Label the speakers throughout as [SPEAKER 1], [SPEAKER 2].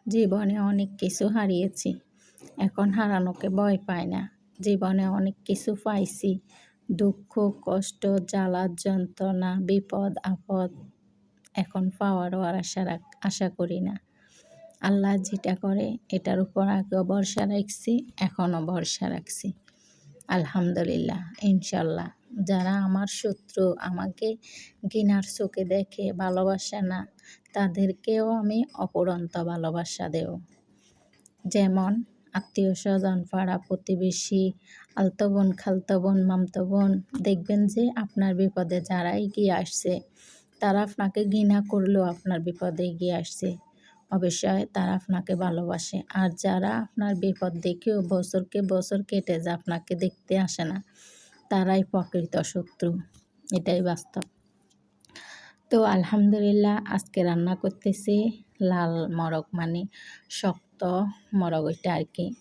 [SPEAKER 1] জীবনে অনেক কিছু হারিয়েছি। এখন হারানোকে ভয় পাই না। জীবনে অনেক কিছু পাইছি। দুঃখ, কষ্ট, জ্বালা, যন্ত্রণা, বিপদ, আপদ এখন পাওয়ারও আর আশা করি না। আল্লাহ যেটা করে এটার উপর আগেও ভরসা রাখছি, এখনও ভরসা রাখছি। আলহামদুলিল্লাহ, ইনশাল্লাহ। যারা আমার শত্রু, আমাকে ঘৃণার চোখে দেখে, ভালোবাসে না, তাদেরকেও আমি অফুরন্ত ভালোবাসা দেব। যেমন আত্মীয়-স্বজন, পাড়া প্রতিবেশী, আলতো বোন, খালতো বোন, মামতো বোন, দেখবেন যে আপনার বিপদে যারা এগিয়ে আসছে, তারা আপনাকে ঘৃণা করলেও আপনার বিপদে এগিয়ে আসছে, অবশ্যই তারা আপনাকে ভালোবাসে। আর যারা আপনার বিপদ দেখেও বছরকে বছর কেটে যায়, আপনাকে দেখতে আসে না, তারাই প্রকৃত শত্রু। এটাই বাস্তব। তো আলহামদুলিল্লাহ, আজকে রান্না করতেছি লাল মরগ, মানে শক্ত মরগ, ওইটা আর কি।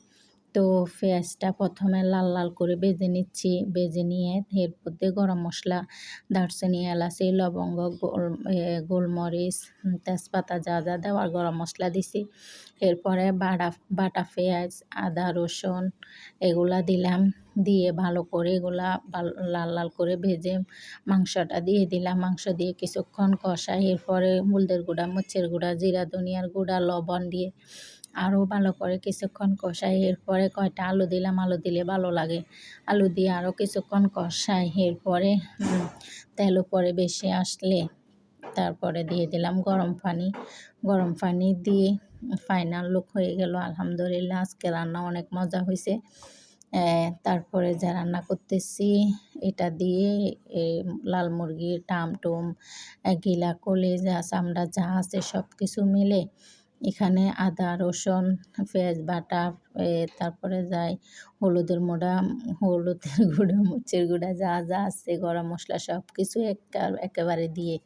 [SPEAKER 1] তো পেঁয়াজটা প্রথমে লাল লাল করে ভেজে নিচ্ছি। ভেজে নিয়ে এর মধ্যে গরম মশলা, দারচিনি, এলাচি, লবঙ্গ, গোলমরিচ, তেজপাতা, যা যা দেওয়ার গরম মশলা দিছি। এরপরে বাটা পেঁয়াজ, আদা, রসুন এগুলা দিলাম। দিয়ে ভালো করে এগুলা লাল লাল করে ভেজে মাংসটা দিয়ে দিলাম। মাংস দিয়ে কিছুক্ষণ কষাই। এরপরে হলদের গুঁড়া, মরিচের গুঁড়া, জিরা ধনিয়ার গুঁড়া, লবণ দিয়ে আরও ভালো করে কিছুক্ষণ কষাই। এরপরে কয়টা আলু দিলাম, আলু দিলে ভালো লাগে। আলু দিয়ে আরও কিছুক্ষণ কষাই। এরপরে তেল উপরে বেশি আসলে তারপরে দিয়ে দিলাম গরম পানি। গরম পানি দিয়ে ফাইনাল লুক হয়ে গেল। আলহামদুলিল্লাহ, আজকে রান্না অনেক মজা হয়েছে। তারপরে যা রান্না করতেছি এটা দিয়ে লাল মুরগির টাম গিলা, কলিজা, চামড়া যা আছে সব কিছু মিলে এখানে আদা, রসুন, পেঁয়াজ বাটা, তারপরে যাই হলুদের গুঁড়া, মরিচের গুঁড়া, যা যা আছে গরম মশলা সব কিছু একেবারে দিয়ে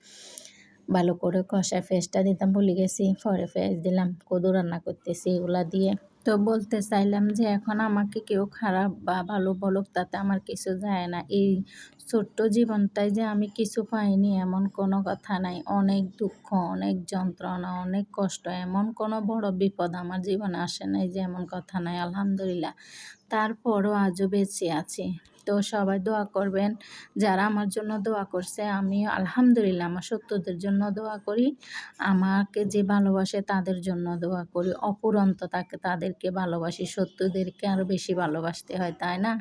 [SPEAKER 1] ভালো করে কষায়। পেঁয়াজটা দিতাম ভুলে গেছি, পরে পেঁয়াজ দিলাম। কদু রান্না করতেছি এগুলা দিয়ে। তো বলতে চাইলাম যে এখন আমাকে কেউ খারাপ বা ভালো বলুক, তাতে আমার কিছু যায় না। এই ছোট্ট জীবনটায় যে আমি কিছু পাইনি এমন কোনো কথা নাই। অনেক দুঃখ, অনেক যন্ত্রণা, অনেক কষ্ট, এমন কোনো বড় বিপদ আমার জীবনে আসে নাই যে এমন কথা নাই। আলহামদুলিল্লাহ, তারপরও আজও বেঁচে আছি। তো সবাই দোয়া করবেন। যারা আমার জন্য দোয়া করছে, আমি আলহামদুলিল্লাহ আমার শত্রুদের জন্য দোয়া করি। আমাকে যে ভালোবাসে তাদের জন্য দোয়া করি। অফুরন্ত তাদেরকে ভালোবাসি। শত্রুদেরকে আরও বেশি ভালোবাসতে হয়, তাই না?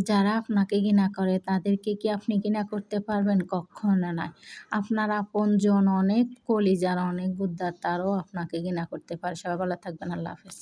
[SPEAKER 1] যারা আপনাকে ঘৃণা করে তাদেরকে কি আপনি ঘৃণা করতে পারবেন? কক্ষনো নয়। আপনার আপনজন অনেক কলিজার, অনেক গুদ্দার, তারাও আপনাকে ঘৃণা করতে পারে। সবাই ভালো থাকবেন। আল্লাহ হাফেজ।